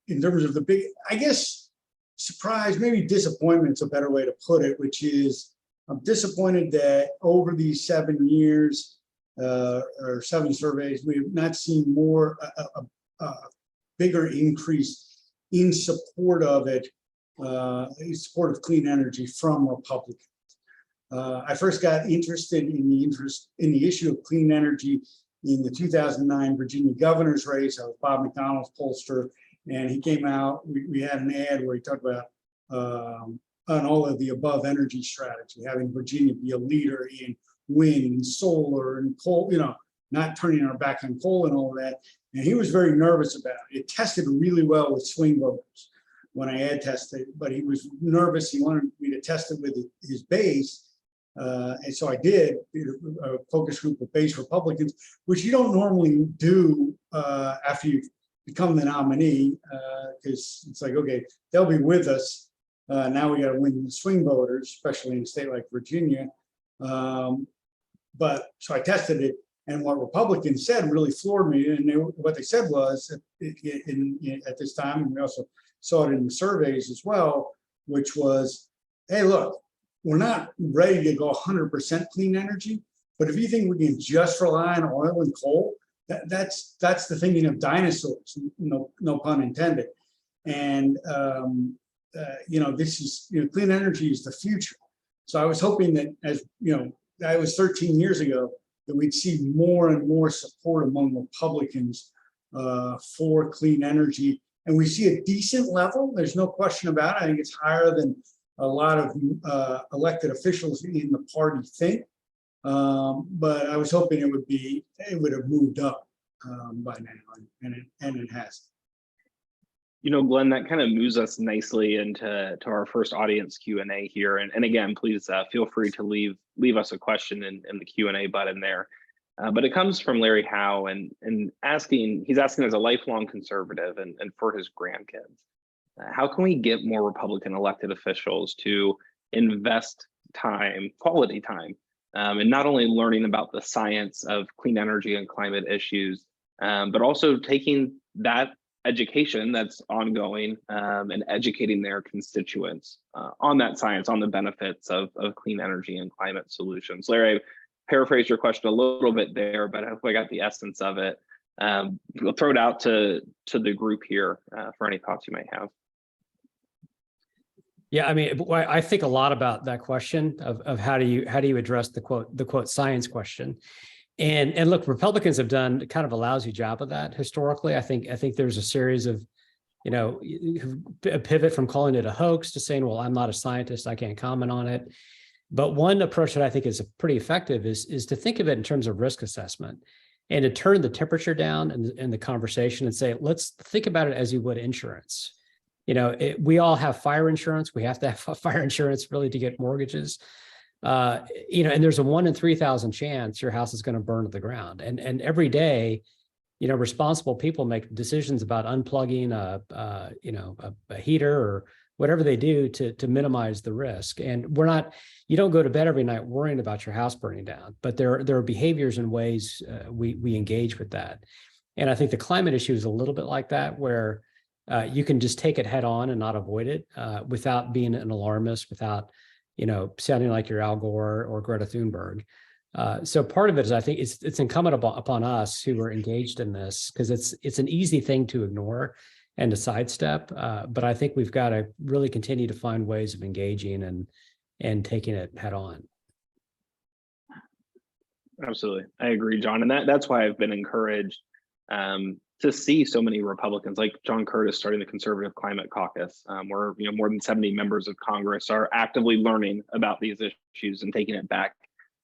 In terms of the big, I guess, surprise, maybe disappointment's a better way to put it, which is I'm disappointed that over these 7 years or 7 surveys, we have not seen a bigger increase in support of it, in support of clean energy from Republicans. I first got interested in the issue of clean energy in the 2009 Virginia governor's race. I was Bob McDonnell's pollster, and he came out. We had an ad where he talked about on all of the above energy strategy, having Virginia be a leader in wind and solar and coal, not turning our back on coal and all of that. And he was very nervous about it. It tested really well with swing voters when I ad tested, but he was nervous. He wanted me to test it with his base. And so I did a focus group of base Republicans, which you don't normally do after you've become the nominee, because it's like, okay, they'll be with us. Now we got to win the swing voters, especially in a state like Virginia. But so I tested it, and what Republicans said really floored me. And what they said was at this time, and we also saw it in the surveys as well, which was, hey, look, we're not ready to go 100% clean energy, but if you think we can just rely on oil and coal, that's the thinking of dinosaurs, no pun intended. And this is clean energy is the future. So I was hoping that, as that was 13 years ago, that we'd see more and more support among Republicans for clean energy, and we see a decent level. There's no question about it. I think it's higher than a lot of elected officials in the party think, but I was hoping it would have moved up by now, and it has. Glenn, that kind of moves us nicely into our first audience Q&A here. And again, please feel free to leave us a question in the Q&A button there. But it comes from Larry Howe, and he's asking as a lifelong conservative and for his grandkids, how can we get more Republican elected officials to invest time, quality time, and not only learning about the science of clean energy and climate issues, but also taking that education that's ongoing and educating their constituents on that science, on the benefits of clean energy and climate solutions. Larry, I paraphrased your question a little bit there, but I hope I got the essence of it. We'll throw it out to the group here for any thoughts you might have. Yeah, I mean, I think a lot about that question of how do you address the quote science question. And look, Republicans have done kind of a lousy job of that historically. I think there's a series of, a pivot from calling it a hoax to saying, well, I'm not a scientist, I can't comment on it. But one approach that I think is pretty effective is to think of it in terms of risk assessment and to turn the temperature down in the conversation and say, let's think about it as you would insurance. We all have fire insurance. We have to have fire insurance really to get mortgages. And there's a 1 in 3,000 chance your house is going to burn to the ground. And every day, responsible people make decisions about unplugging a heater or whatever they do to minimize the risk. And you don't go to bed every night worrying about your house burning down, but there are behaviors and ways we engage with that. And I think the climate issue is a little bit like that, where you can just take it head on and not avoid it without being an alarmist, without sounding like you're Al Gore or Greta Thunberg. So part of it is, I think it's incumbent upon us who are engaged in this, because it's an easy thing to ignore and to sidestep. But I think we've got to really continue to find ways of engaging and taking it head on. Absolutely, I agree, John, and that's why I've been encouraged to see so many Republicans like John Curtis starting the Conservative Climate Caucus, where more than 70 members of Congress are actively learning about these issues and taking it back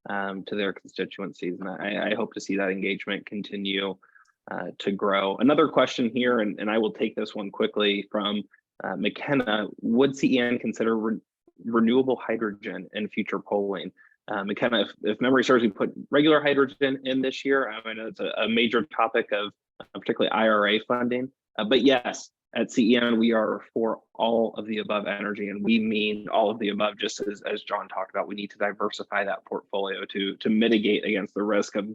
to their constituencies. And I hope to see that engagement continue to grow. Another question here, and I will take this one quickly from McKenna. Would CEN consider renewable hydrogen in future polling? McKenna, if memory serves, we put regular hydrogen in this year. I know it's a major topic of particularly IRA funding, but yes, at CEN, we are for all of the above energy, and we mean all of the above. Just as John talked about, we need to diversify that portfolio to mitigate against the risk of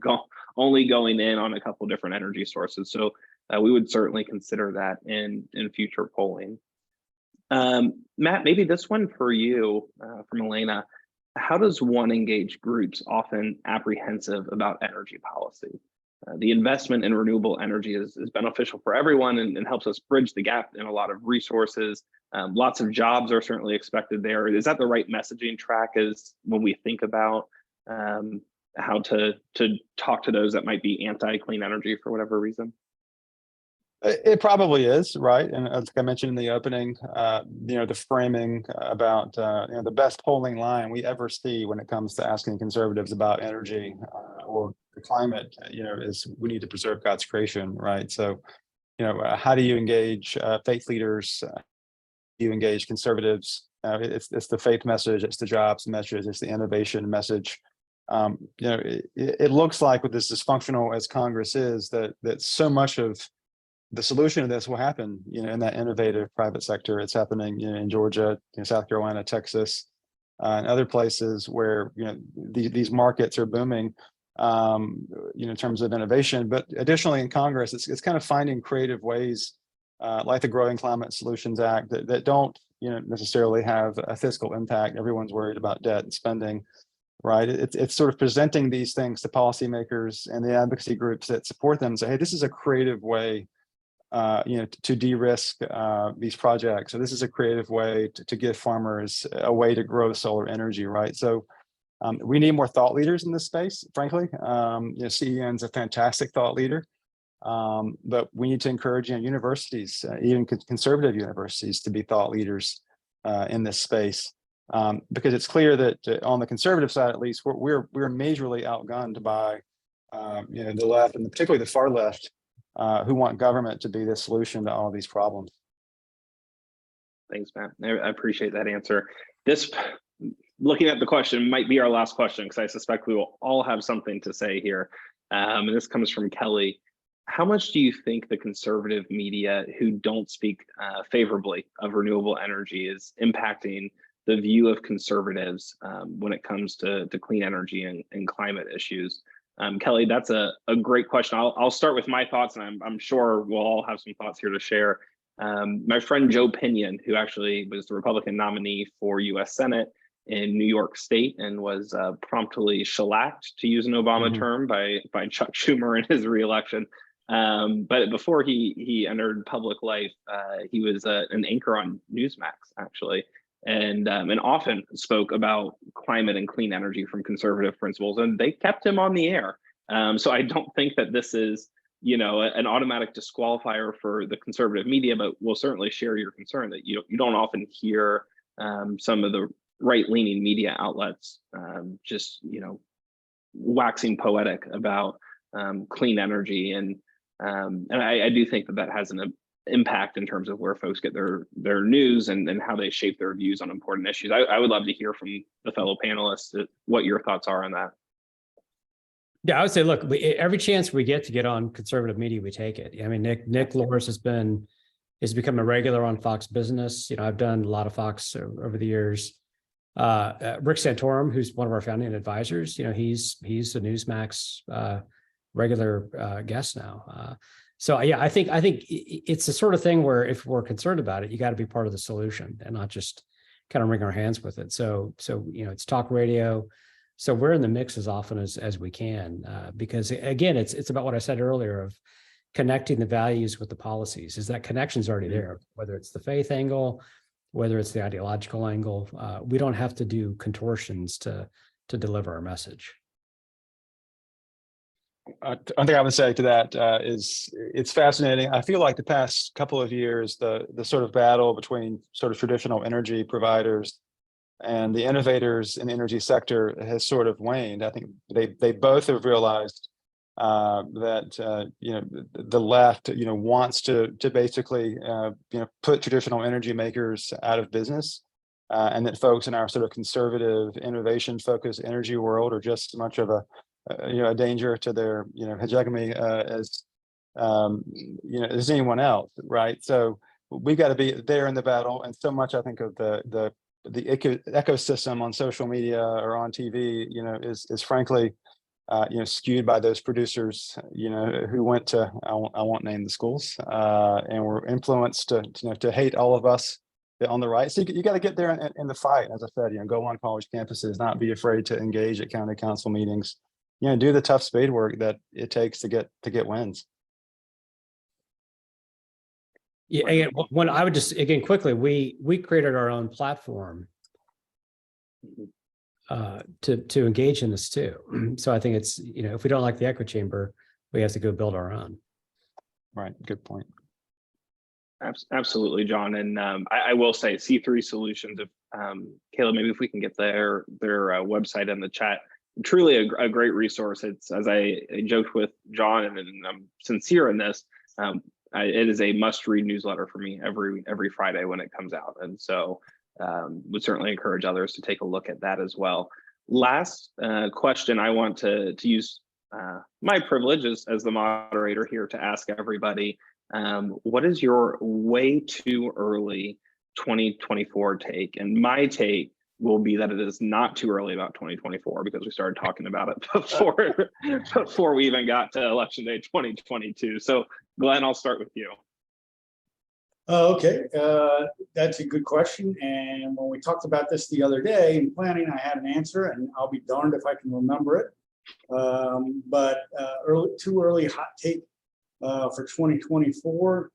only going in on a couple different energy sources. So we would certainly consider that in future polling. Matt, maybe this one for you from Elena. How does one engage groups often apprehensive about energy policy? The investment in renewable energy is beneficial for everyone and helps us bridge the gap in a lot of resources. Lots of jobs are certainly expected there. Is that the right messaging track as when we think about how to talk to those that might be anti-clean energy for whatever reason? It probably is, right? And as I mentioned in the opening, the framing about the best polling line we ever see when it comes to asking conservatives about energy or the climate, is we need to preserve God's creation, right? So, how do you engage faith leaders? You engage conservatives? It's the faith message, it's the jobs message, it's the innovation message. It looks like with as dysfunctional as Congress is, that so much of the solution to this will happen, in that innovative private sector. It's happening, in Georgia, South Carolina, Texas, and other places where these markets are booming, in terms of innovation. But additionally, in Congress, it's kind of finding creative ways, like the Growing Climate Solutions Act, that don't necessarily have a fiscal impact. Everyone's worried about debt and spending, right? It's sort of presenting these things to policymakers and the advocacy groups that support them and say, hey, this is a creative way to de-risk these projects. So this is a creative way to give farmers a way to grow solar energy, right? So we need more thought leaders in this space, frankly. CEN's a fantastic thought leader, but we need to encourage universities, even conservative universities, to be thought leaders in this space, because it's clear that on the conservative side, at least, we're majorly outgunned by the left, and particularly the far left, who want government to be the solution to all these problems. Thanks, Matt. I appreciate that answer. This, looking at the question, might be our last question, because I suspect we will all have something to say here. And this comes from Kelly. How much do you think the conservative media who don't speak favorably of renewable energy is impacting the view of conservatives when it comes to clean energy and climate issues? Kelly, that's a great question. I'll start with my thoughts, and I'm sure we'll all have some thoughts here to share. My friend Joe Pinion, who actually was the Republican nominee for U.S. Senate in New York State and was promptly shellacked, to use an Obama term, by Chuck Schumer in his reelection. But before he entered public life, he was an anchor on Newsmax, actually, and often spoke about climate and clean energy from conservative principles, and they kept him on the air. So I don't think that this is, an automatic disqualifier for the conservative media, but we'll certainly share your concern that you don't often hear some of the right-leaning media outlets just, waxing poetic about clean energy, and I do think that has an impact in terms of where folks get their news and how they shape their views on important issues. I would love to hear from the fellow panelists what your thoughts are on that. Yeah, I would say, look, every chance we get on conservative media, we take it. I mean, Nick Loris has become a regular on Fox Business. I've done a lot of Fox over the years. Rick Santorum, who's one of our founding advisors, he's a Newsmax regular guest now. So yeah, I think it's the sort of thing where if we're concerned about it, you got to be part of the solution and not just kind of wring our hands with it. So it's talk radio. So we're in the mix as often as we can, because again, it's about what I said earlier of connecting the values with the policies. Is that connection's already there, whether it's the faith angle, whether it's the ideological angle. We don't have to do contortions to deliver our message. One thing I would say to that is it's fascinating. I feel like the past couple of years, the sort of battle between sort of traditional energy providers and the innovators in the energy sector has sort of waned. I think they both have realized that the left wants to basically put traditional energy makers out of business, and that folks in our sort of conservative, innovation focused energy world are just as much of a danger to their hegemony as anyone else, right? So we got to be there in the battle. And so much, I think, of the ecosystem on social media or on TV, is frankly, skewed by those producers, who went to, I won't name the schools, and were influenced to hate all of us on the right. So you got to get there in the fight. As I said, go on college campuses, not be afraid to engage at county council meetings, do the tough spade work that it takes to get wins. Yeah, again, when I would just, again, quickly, we created our own platform to engage in this too. So I think it's, if we don't like the echo chamber, we have to go build our own. Right. Good point. Absolutely, John. And I will say C3 Solutions, if Caleb, maybe if we can get their website in the chat, truly a great resource. It's, as I joked with John, and I'm sincere in this, it is a must-read newsletter for me every Friday when it comes out. And so would certainly encourage others to take a look at that as well. Last question, I want to use my privilege as the moderator here to ask everybody, what is your way too early 2024 take? And my take will be that it is not too early about 2024, because we started talking about it before we even got to Election Day 2022. So Glenn, I'll start with you. Okay, that's a good question. And when we talked about this the other day in planning, I had an answer, and I'll be darned if I can remember it. But too early hot take for 2024.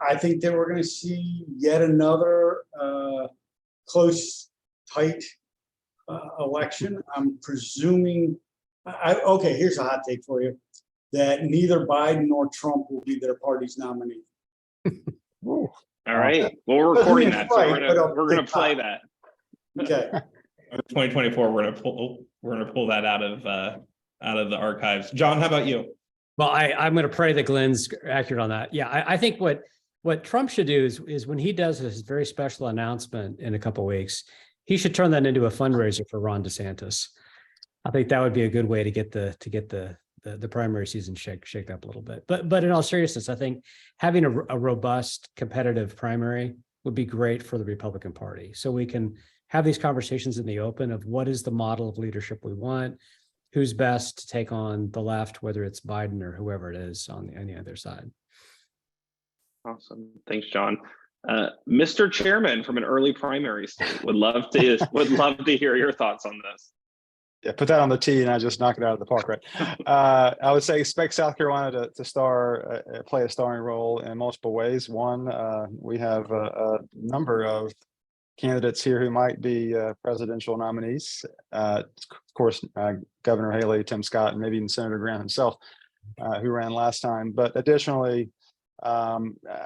I think that we're going to see yet another close, tight election. I'm presuming. Okay, here's a hot take for you: that neither Biden nor Trump will be their party's nominee. All right. Well, we're recording that, so we're gonna play that. Okay. 2024, we're gonna pull that out of the archives. John, how about you? Well, I'm going to pray that Glenn's accurate on that. Yeah, I think what Trump should do is when he does this very special announcement in a couple of weeks, he should turn that into a fundraiser for Ron DeSantis. I think that would be a good way to get the primary season shaked up a little bit. But in all seriousness, I think having a robust competitive primary would be great for the Republican Party. So we can have these conversations in the open of what is the model of leadership we want, who's best to take on the left, whether it's Biden or whoever it is on the other side. Awesome. Thanks, John. Mr. Chairman from an early primary state, would love to hear your thoughts on this. Yeah, put that on the tee and I just knock it out of the park, right? I would say expect South Carolina to play a starring role in multiple ways. One, we have a number of candidates here who might be presidential nominees. Of course, Governor Haley, Tim Scott, and maybe even Senator Graham himself, who ran last time. But additionally, I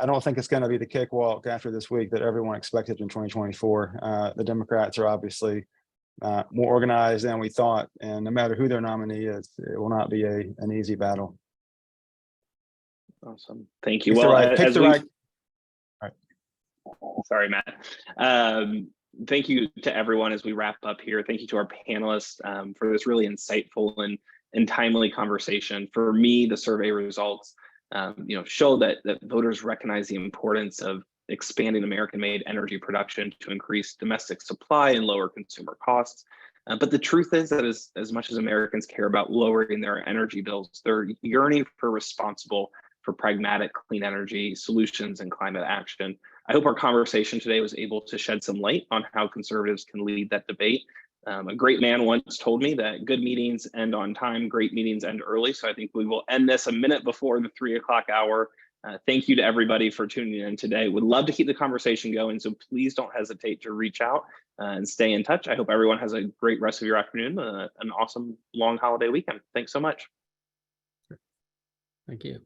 don't think it's going to be the cakewalk after this week that everyone expected in 2024. The Democrats are obviously more organized than we thought, and no matter who their nominee is, it will not be an easy battle. Awesome. Thank you. Sorry, Matt. Thank you to everyone as we wrap up here. Thank you to our panelists for this really insightful and timely conversation. For me, the survey results show that voters recognize the importance of expanding American-made energy production to increase domestic supply and lower consumer costs. But the truth is that as much as Americans care about lowering their energy bills, they're yearning for responsible, for pragmatic clean energy solutions and climate action. I hope our conversation today was able to shed some light on how conservatives can lead that debate. A great man once told me that good meetings end on time, great meetings end early. So I think we will end this a minute before the 3 o'clock hour. Thank you to everybody for tuning in today. Would love to keep the conversation going, so please don't hesitate to reach out and stay in touch. I hope everyone has a great rest of your afternoon, an awesome long holiday weekend. Thanks so much. Thank you.